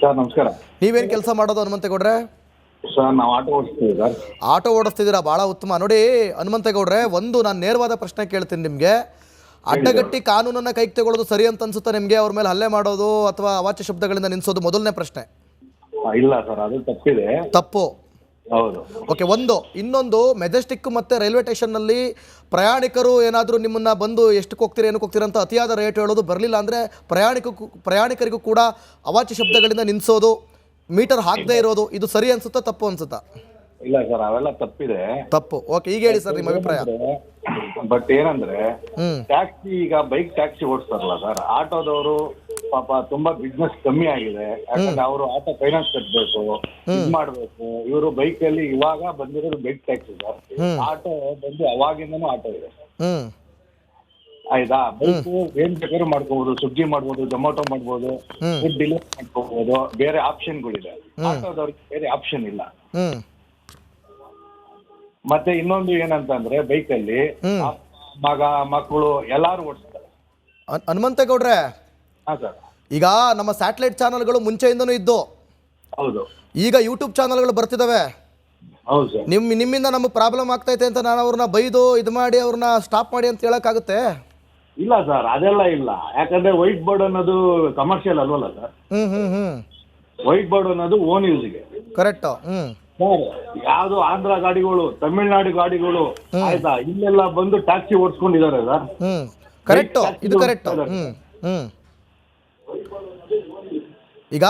Sir ನಮಸ್ಕಾರ. ನೀವೇನು ಕೆಲಸ ಮಾಡೋದು ಹನುಮಂತೇಗೌಡ್ರೆ? ಸರ್ ನಾವು ಆಟೋ ಓಡಿಸ್ತೀವಿ ಸರ್. ಆಟೋ ಓಡಿಸ್ತಿದ್ದೀರಾ, ಭಾಳ ಉತ್ತಮ. ನೋಡಿ ಹನುಮಂತೇಗೌಡ್ರೆ, ಒಂದು ನಾನು ನೇರವಾದ ಪ್ರಶ್ನೆ ಕೇಳ್ತೀನಿ ನಿಮಗೆ. ಅಡ್ಡಗಟ್ಟಿ ಕಾನೂನನ್ನು ಕೈಗೆ ತಗೊಳ್ಳೋದು ಸರಿ ಅಂತ ಅನ್ಸುತ್ತಾ ನಿಮಗೆ? ಅವ್ರ ಮೇಲೆ ಹಲ್ಲೆ ಮಾಡೋದು ಅಥವಾ ಅವಾಚ್ಯ ಶಬ್ದಗಳಿಂದ ನಿಲ್ಲಿಸೋದು? ಮೊದಲನೇ ಪ್ರಶ್ನೆ. ಇಲ್ಲ ಸರ್, ಅದು ತಪ್ಪಿದೆ. ತಪ್ಪು. ಹೌದು. ಓಕೆ. ಇನ್ನೊಂದು ಮೆಜೆಸ್ಟಿಕ್ ಮತ್ತು ರೈಲ್ವೆ ಸ್ಟೇಷನ್ನಲ್ಲಿ ಪ್ರಯಾಣಿಕರು ಏನಾದರೂ ನಿಮ್ಮನ್ನು ಬಂದು ಎಷ್ಟಕ್ಕೆ ಹೋಗ್ತೀರಾ ಏನಕ್ಕೆ ಹೋಗ್ತೀರಾ ಅಂತ ಅತಿಯಾದ ರೇಟ್ ಹೇಳೋದು, ಬರಲಿಲ್ಲ ಅಂದರೆ ಪ್ರಯಾಣಿಕರಿಗೂ ಕೂಡ ಅವಾಚ್ಯ ಶಬ್ದಗಳಿಂದ ನಿಲ್ಲಿಸೋದು, ಮೀಟರ್ ಹಾಕದೇ ಇರೋದು, ಇದು ಸರಿ ಅನ್ಸುತ್ತಾ ತಪ್ಪು ಅನ್ಸುತ್ತಾ? ಇಲ್ಲ ಸರ್, ಅವೆಲ್ಲ ತಪ್ಪಿದೆ. ತಪ್ಪು. ಓಕೆ, ಈಗ ಹೇಳಿ ಸರ್ ನಿಮ್ಮ ಅಭಿಪ್ರಾಯ. ಬಟ್ ಏನಂದ್ರೆ ಟ್ಯಾಕ್ಸಿ, ಈಗ ಬೈಕ್ ಟ್ಯಾಕ್ಸಿ ಓಡಿಸ್ತಾರಲ್ಲ ಸರ್, ಆಟೋದವರು ಪಾಪ ತುಂಬಾ ಬಿಸ್ನೆಸ್ ಕಮ್ಮಿ ಆಗಿದೆ. ಯಾಕಂದ್ರೆ ಅವರು ಆಟೋ ಫೈನಾನ್ಸ್ ಕಟ್ಟಬೇಕು, ಇದು ಮಾಡ್ಬೇಕು. ಇವರು ಬೈಕ್ ಅಲ್ಲಿ ಇವಾಗ ಬಂದಿರೋದು ಬೈಕ್ ಟ್ಯಾಕ್ಸಿ ಸರ್. ಆಟೋ ಬಂದು ಅವಾಗಿಂದನೂ ಆಟೋ ಇದೆ. ಆಯ್ತಾ? ಬೈಕ್ ಏನ್ ಬೇಕಾದ್ರೂ ಮಾಡ್ಕೋಬಹುದು, ಸ್ವಿಗ್ಗಿ ಮಾಡ್ಬೋದು, ಜೊಮ್ಯಾಟೊ ಮಾಡ್ಬೋದು, ಫುಡ್ ಡೆಲಿವರಿ ಮಾಡ್ಕೋಬಹುದು, ಬೇರೆ ಆಪ್ಷನ್ಗಳಿದೆ. ಆಟೋದವ್ರಿಗೆ ಬೇರೆ ಆಪ್ಷನ್ ಇಲ್ಲ. ಮತ್ತೆ ಇನ್ನೊಂದು ಏನಂತಂದ್ರೆ ಬೈಕ್ ಅಲ್ಲಿ ಮಕ್ಕಳು ಎಲ್ಲಾರು ಓಡಿಸ್ತಾರೆ. ಹನುಮಂತೇಗೌಡ್ರೆ, ಹಾ ಸರ್. ಈಗ ನಮ್ಮ ಸ್ಯಾಟಲೈಟ್ ಚಾನಲ್ಗಳು ಮುಂಚೆಯಿಂದನೂ ಇದ್ದು, ಹೌದು, ಈಗ ಯೂಟ್ಯೂಬ್ ಚಾನಲ್ಗಳು ಬರ್ತಿದಾವೆ. ಹೌದು ಸರ್. ನಿಮ್ಮಿಂದ ನಮಗೆ ಪ್ರಾಬ್ಲಮ್ ಆಗ್ತೈತೆ ಅಂತ ನಾನು ಅವ್ರನ್ನ ಬೈದು ಇದು ಮಾಡಿ ಅವ್ರನ್ನ ಸ್ಟಾಪ್ ಮಾಡಿ ಅಂತ ಹೇಳಕ್ಕಾಗುತ್ತೆ? ಇಲ್ಲ ಸರ್, ಅದೆಲ್ಲ ಇಲ್ಲ. ಯಾಕಂದ್ರೆ ವೈಟ್ ಬೋರ್ಡ್ ಅನ್ನೋದು ಕಮರ್ಷಿಯಲ್ ಅಲ್ವಲ್ಲ ಸರ್. ವೈಟ್ ಬೋರ್ಡ್ ಅನ್ನೋದು ಓನ್ ಯೂಸ್ಗೆ. ಕರೆಕ್ಟ್. ಸರ್, ಯಾವ್ದು ಆಂಧ್ರ ಗಾಡಿಗಳು, ತಮಿಳ್ನಾಡು ಗಾಡಿಗಳು, ಆಯ್ತಾ, ಇಲ್ಲೆಲ್ಲ ಬಂದು ಟ್ಯಾಕ್ಸಿ ಓಡಿಸ್ಕೊಂಡಿದ್ದಾರೆ ಸರ್. ಕರೆಕ್ಟ್, ಇದು ಕರೆಕ್ಟ್. ಈಗ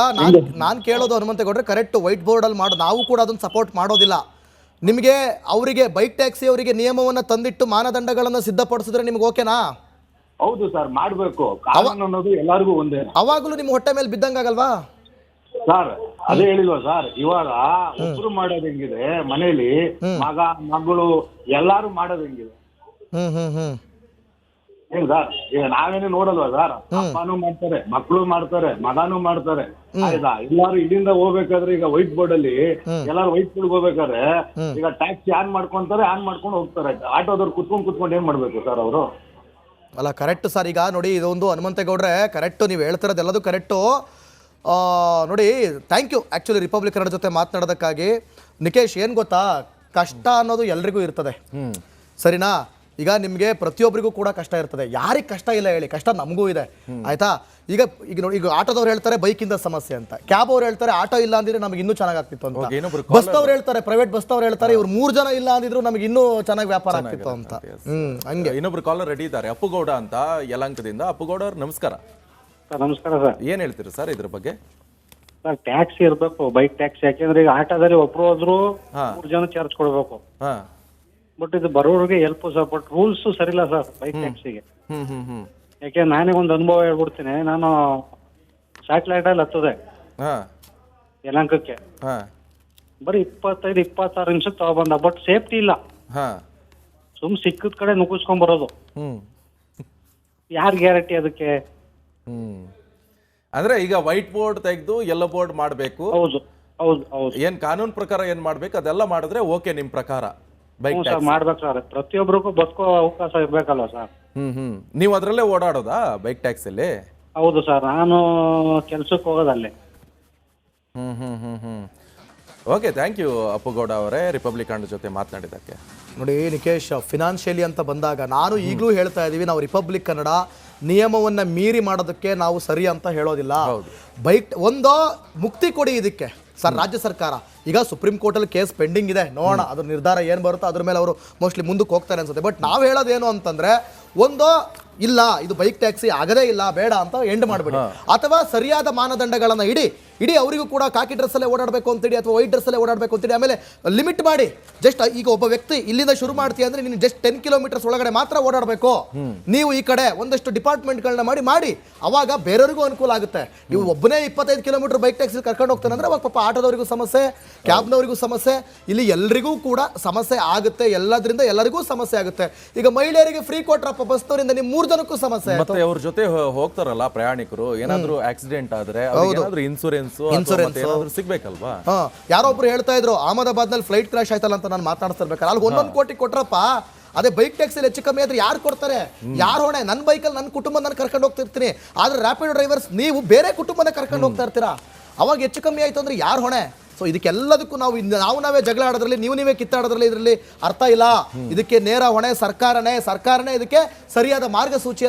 ನಾನು ಕೇಳೋದು ಹನುಮಂತೇಗೌಡ್ರೆ, ಕರೆಕ್ಟ್, ವೈಟ್ ಬೋರ್ಡಲ್ಲಿ ಮಾಡೋದು ನಾವು ಕೂಡ ಅದನ್ನು ಸಪೋರ್ಟ್ ಮಾಡೋದಿಲ್ಲ. ನಿಮಗೆ ಅವರಿಗೆ ಬೈಕ್ ಟ್ಯಾಕ್ಸಿ ಅವರಿಗೆ ನಿಯಮವನ್ನು ತಂದಿಟ್ಟು ಮಾನದಂಡಗಳನ್ನು ಸಿದ್ಧಪಡಿಸಿದ್ರೆ ನಿಮ್ಗೆ ಓಕೆನಾ? ಹೌದು ಸರ್, ಮಾಡಬೇಕು. ಕಾನೂನು ಅನ್ನೋದು ಎಲ್ಲರಿಗೂ ಒಂದೇ. ಅವಾಗಲೂ ನಿಮ್ಮ ಹೊಟ್ಟೆ ಮೇಲೆ ಬಿದ್ದಂಗಾಗಲ್ವಾ ಸರ್? ಅದೇ ಹೇಳಿಲ್ವಾ ಸರ್, ಇವಾಗ ಒಬ್ರು ಮಾಡೋದು ಹೆಂಗಿದೆ, ಮನೇಲಿ ಮಗ ಮಗಳು ಎಲ್ಲಾರು ಮಾಡೋದು ಹೆಂಗಿದೆ ಏನ್ ಸರ್? ಈಗ ನಾವೇನು ನೋಡಲ್ವಾ ಸರ್? ಅಪ್ಪನೂ ಮಾಡ್ತಾರೆ, ಮಕ್ಕಳು ಮಾಡ್ತಾರೆ, ಮಗನೂ ಮಾಡ್ತಾರೆ. ಆಯ್ತಾ? ಎಲ್ಲಾರು ಇಲ್ಲಿಂದ ಹೋಗ್ಬೇಕಾದ್ರೆ ಈಗ ವೈಟ್ ಬೋರ್ಡ್ ಅಲ್ಲಿ ಎಲ್ಲಾರು ವೈಟ್ ಬೋರ್ಡ್ ಹೋಗ್ಬೇಕಾದ್ರೆ ಈಗ ಟ್ಯಾಕ್ಸಿ ಆನ್ ಮಾಡ್ಕೊಂತಾರೆ, ಆನ್ ಮಾಡ್ಕೊಂಡು ಹೋಗ್ತಾರೆ. ಆಟೋದವ್ರು ಕುತ್ಕೊಂಡು ಏನ್ ಮಾಡ್ಬೇಕು ಸರ್ ಅವರು? ಅಲ್ಲ, ಕರೆಕ್ಟ್ ಸರ್. ಈಗ ನೋಡಿ, ಇದೊಂದು ಹನುಮಂತೇಗೌಡ್ರೆ ಕರೆಕ್ಟು, ನೀವು ಹೇಳ್ತಿರೋದು ಎಲ್ಲದೂ ಕರೆಕ್ಟು. ನೋಡಿ, thank you actually Republic Kannada ಜೊತೆ ಮಾತನಾಡೋದಕ್ಕಾಗಿ. ನಿಕೇಶ್, ಏನು ಗೊತ್ತಾ, ಕಷ್ಟ ಅನ್ನೋದು ಎಲ್ರಿಗೂ ಇರ್ತದೆ, ಸರಿನಾ? ಈಗ ನಿಮಗೆ ಪ್ರತಿಯೊಬ್ಬರಿಗೂ ಕೂಡ ಕಷ್ಟ ಇರ್ತದೆ. ಯಾರಿಗೆ ಕಷ್ಟ ಇಲ್ಲ ಹೇಳಿ? ಕಷ್ಟ ನಮಗೂ ಇದೆ, ಆಯಿತಾ? ಈಗ ನೋಡಿ, ಈಗ ಆಟೋದವ್ರು ಹೇಳ್ತಾರೆ ಬೈಕಿಂದ ಸಮಸ್ಯೆ ಅಂತ, ಕ್ಯಾಬ್ ಅವ್ರು ಹೇಳ್ತಾರೆ ಆಟೋ ಇಲ್ಲ ಅಂದಿದ್ರೆ ನಮಗೆ ಇನ್ನೂ ಚೆನ್ನಾಗಾಗ್ತಿತ್ತು ಅಂತ, ಬಸ್ದವ್ರು ಹೇಳ್ತಾರೆ, ಪ್ರೈವೇಟ್ ಬಸ್ದವ್ರು ಹೇಳ್ತಾರೆ ಇವ್ರು 3 ಜನ ಇಲ್ಲ ಅಂದಿದ್ರು ನಮಗೆ ಇನ್ನೂ ಚೆನ್ನಾಗಿ ವ್ಯಾಪಾರ ಆಗ್ತಿತ್ತು ಅಂತ. ಹಂಗೆ ಇನ್ನೊಬ್ರು ಕಾಲರ್ ರೆಡಿ ಇದ್ದಾರೆ, ಅಪ್ಪುಗೌಡ ಅಂತ ಯಲಹಂಕದಿಂದ. ಅಪ್ಪುಗೌಡ ಅವ್ರು ನಮಸ್ಕಾರ. ನಮಸ್ಕಾರ ಸರ್. ಏನ್ ಹೇಳ್ತೀರಿ ಸರ್ ಇದ್ರ ಬಗ್ಗೆ? ಸರ್, ಟ್ಯಾಕ್ಸಿ ಇರ್ಬೇಕು, ಬೈಕ್ ಟ್ಯಾಕ್ಸಿ. ಯಾಕೆಂದ್ರೆ ಈಗ ಆಟೋದಲ್ಲಿ ಒಬ್ರು ಹೋದ್ರು 3 ಜನ ಚಾರ್ಜ್ ಕೊಡ್ಬೇಕು. ಬಟ್ ಇದು ಬರೋರಿಗೆ ಹೆಲ್ಪ್ ಸರ್. ಬಟ್ ರೂಲ್ಸ್ ಸರಿ ಇಲ್ಲ ಸರ್ ಬೈಕ್ ಟ್ಯಾಕ್ಸಿಗೆ. ಯಾಕೆ ನಾನೇ ಒಂದು ಅನುಭವ ಹೇಳ್ಬಿಡ್ತೀನಿ. ನಾನು ಸ್ಯಾಟಲೈಟ್ ಅಲ್ಲಿ ಹತ್ತದೆ ಯಲಹಂಕಕ್ಕೆ, ಬರೀ 25-26 ನಿಮಿಷಕ್ಕೆ ತಗೊಬಂದ. ಬಟ್ ಸೇಫ್ಟಿ ಇಲ್ಲ, ಸುಮ್ ಸಿಕ್ಕದ ಕಡೆ ನುಗ್ಗಿಸ್ಕೊಂಡ್ ಬರೋದು. ಯಾರ್ ಗ್ಯಾರಂಟಿ ಅದಕ್ಕೆ? ಅಂದ್ರೆ ಈಗ ವೈಟ್ ಬೋರ್ಡ್ ತೆಗೆದು ಯೆಲ್ಲೋ ಬೋರ್ಡ್ ಮಾಡಬೇಕು. ಹೌದು ಹೌದು ಹೌದು. ಏನ್ ಕಾನೂನು ಪ್ರಕಾರ ಏನ್ ಮಾಡ್ಬೇಕು ಅದೆಲ್ಲ ಮಾಡಿದ್ರೆ ಓಕೆ ನಿಮ್ ಪ್ರಕಾರ? ಬೈಕ್ ಮಾಡ್ಬೇಕು ಸರ್. ಪ್ರತಿಯೊಬ್ಬರಿಗೂ ಬದುಕೋ ಅವಕಾಶ ಇರ್ಬೇಕಲ್ವ ಸರ್? ನೀವು ಅದ್ರಲ್ಲೇ ಓಡಾಡೋದಾ ಬೈಕ್ ಟ್ಯಾಕ್ಸಿಲಿ? ಹೌದು ಸರ್, ನಾನು ಕೆಲ್ಸಕ್ಕೆ ಹೋಗೋದಲ್ಲೇ. ಓಕೆ, ಥ್ಯಾಂಕ್ ಯು ಅಪ್ಪುಗೌಡ ಅವರೇ, ರಿಪಬ್ಲಿಕ್ ಕನ್ನಡ ಜೊತೆ ಮಾತನಾಡಿದ್ದಕ್ಕೆ. ನೋಡಿ ನಿಕೇಶ್, ಫಿನಾನ್ಷಿಯಲಿ ಅಂತ ಬಂದಾಗ ನಾನು ಈಗಲೂ ಹೇಳ್ತಾ ಇದ್ದೀವಿ, ನಾವು ರಿಪಬ್ಲಿಕ್ ಕನ್ನಡ ನಿಯಮವನ್ನು ಮೀರಿ ಮಾಡೋದಕ್ಕೆ ನಾವು ಸರಿ ಅಂತ ಹೇಳೋದಿಲ್ಲ. ಬೈಕ್ ಒಂದೋ ಮುಕ್ತಿ ಕೊಡಿ ಇದಕ್ಕೆ ಸರ್ ರಾಜ್ಯ ಸರ್ಕಾರ. ಈಗ ಸುಪ್ರೀಂ ಕೋರ್ಟಲ್ಲಿ ಕೇಸ್ ಪೆಂಡಿಂಗ್ ಇದೆ, ನೋಡೋಣ ಅದ್ರ ನಿರ್ಧಾರ ಏನು ಬರುತ್ತೋ ಅದ್ರ ಮೇಲೆ ಅವರು ಮೋಸ್ಟ್ಲಿ ಮುಂದಕ್ಕೆ ಹೋಗ್ತಾರೆ ಅನ್ಸುತ್ತೆ. ಬಟ್ ನಾವು ಹೇಳೋದೇನು ಅಂತಂದರೆ, ಒಂದೋ ಇಲ್ಲ ಇದು ಬೈಕ್ ಟ್ಯಾಕ್ಸಿ ಆಗದೇ ಇಲ್ಲ ಬೇಡ ಅಂತ ಎಂಡ್ ಮಾಡಿಬಿಡಿ, ಅಥವಾ ಸರಿಯಾದ ಮಾನದಂಡಗಳನ್ನು ಇಡೀ ಅವರಿಗೂ ಕೂಡ ಕಾಕಿ ಡ್ರೆಸ್ಸಲ್ಲೇ ಓಡಾಡಬೇಕು ಅಂತೇಳಿ ಅಥವಾ ವೈಟ್ ಡ್ರೆಸ್ಸಲ್ಲೇ ಓಡಾಡಬೇಕು ಅಂತೇಳಿ. ಆಮೇಲೆ ಲಿಮಿಟ್ ಮಾಡಿ, ಜಸ್ಟ್ ಈಗ ಒಬ್ಬ ವ್ಯಕ್ತಿ ಇಲ್ಲಿಂದ ಶುರು ಮಾಡ್ತೀಯ ಅಂದರೆ ನೀನು ಜಸ್ಟ್ 10 ಕಿಲೋಮೀಟರ್ಸ್ ಒಳಗಡೆ ಮಾತ್ರ ಓಡಾಡಬೇಕು. ನೀವು ಈ ಕಡೆ ಒಂದಷ್ಟು ಡಿಪಾರ್ಟ್ಮೆಂಟ್ಗಳನ್ನ ಮಾಡಿ ಅವಾಗ ಬೇರೆಯವ್ರಿಗೂ ಅನುಕೂಲ ಆಗುತ್ತೆ. ನೀವು ಒಬ್ಬನೇ 25 ಕಿಲೋಮೀಟರ್ ಬೈಕ್ ಟ್ಯಾಕ್ಸಿ ಕರ್ಕೊಂಡು ಹೋಗ್ತಾನೆ ಅಂದರೆ ಅವಾಗ ಪಾಪ ಆಟೋದವರಿಗೂ ಸಮಸ್ಯೆ, ಕ್ಯಾಬ್ನವರಿಗೂ ಸಮಸ್ಯೆ, ಇಲ್ಲಿ ಎಲ್ರಿಗೂ ಕೂಡ ಸಮಸ್ಯೆ ಆಗುತ್ತೆ. ಎಲ್ಲದರಿಂದ ಎಲ್ಲರಿಗೂ ಸಮಸ್ಯೆ ಆಗುತ್ತೆ. ಈಗ ಮಹಿಳೆಯರಿಗೆ ಫ್ರೀ ಕೊಟ್ರಪ್ಪ ಬಸ್ನವರಿಂದ, ನೀವು 3 ಜನಕ್ಕೂ ಸಮಸ್ಯೆ. ಮತ್ತೆ ಅವ್ರ ಜೊತೆ ಹೋಗ್ತಾರಲ್ಲ ಪ್ರಯಾಣಿಕರು, ಏನಾದ್ರು ಆಕ್ಸಿಡೆಂಟ್ ಆದ್ರೆ ಇನ್ಸೂರೆನ್ಸ್ ಸಿಗ್ಬೇಕಲ್ವಾ? ಯಾರೋ ಒಬ್ರು ಹೇಳ್ತಾ ಇದ್ರು ಅಹಮದಾಬಾದ್ ನಲ್ಲಿ ಫ್ಲೈಟ್ ಕ್ರಾಶ್ ಆಯ್ತಲ್ಲ ಅಂತ ನಾನು ಮಾತಾಡ್ತಿರ್ಬೇಕಾದ್ರೆ, ಅಲ್ಲಿ 1 ಕೋಟಿ ಕೊಟ್ರಪ್ಪ. ಅದೇ ಬೈಕ್ ಟ್ಯಾಕ್ಸಿಲಿ ಹೆಚ್ಚು ಕಮ್ಮಿ ಆದ್ರೆ ಯಾರು ಕೊಡ್ತಾರೆ? ಯಾರು ಹೊಣೆ? ನನ್ನ ಬೈಕಲ್ಲಿ ನನ್ನ ಕುಟುಂಬ ನಾನು ಕರ್ಕೊಂಡು ಹೋಗ್ತಿರ್ತೀನಿ, ಆದ್ರೆ ರ್ಯಾಪಿಡ್ ಡ್ರೈವರ್ಸ್ ನೀವು ಬೇರೆ ಕುಟುಂಬನ ಕರ್ಕೊಂಡು ಹೋಗ್ತಾ ಇರ್ತೀರಾ. ಅವಾಗ ಹೆಚ್ಚು ಕಮ್ಮಿ ಆಯಿತು ಅಂದರೆ ಯಾರು ಹೊಣೆ? ಸೊ ಇದಕ್ಕೆಲ್ಲದಕ್ಕೂ ನಾವೇ ಜಗಳ ಆಡೋದ್ರಲ್ಲಿ ನೀವೇ ಕಿತ್ತಾಡೋದ್ರಲ್ಲಿ ಇದರಲ್ಲಿ ಅರ್ಥ ಇಲ್ಲ. ಇದಕ್ಕೆ ನೇರ ಹೊಣೆ ಸರ್ಕಾರನೇ ಇದಕ್ಕೆ ಸರಿಯಾದ ಮಾರ್ಗಸೂಚಿ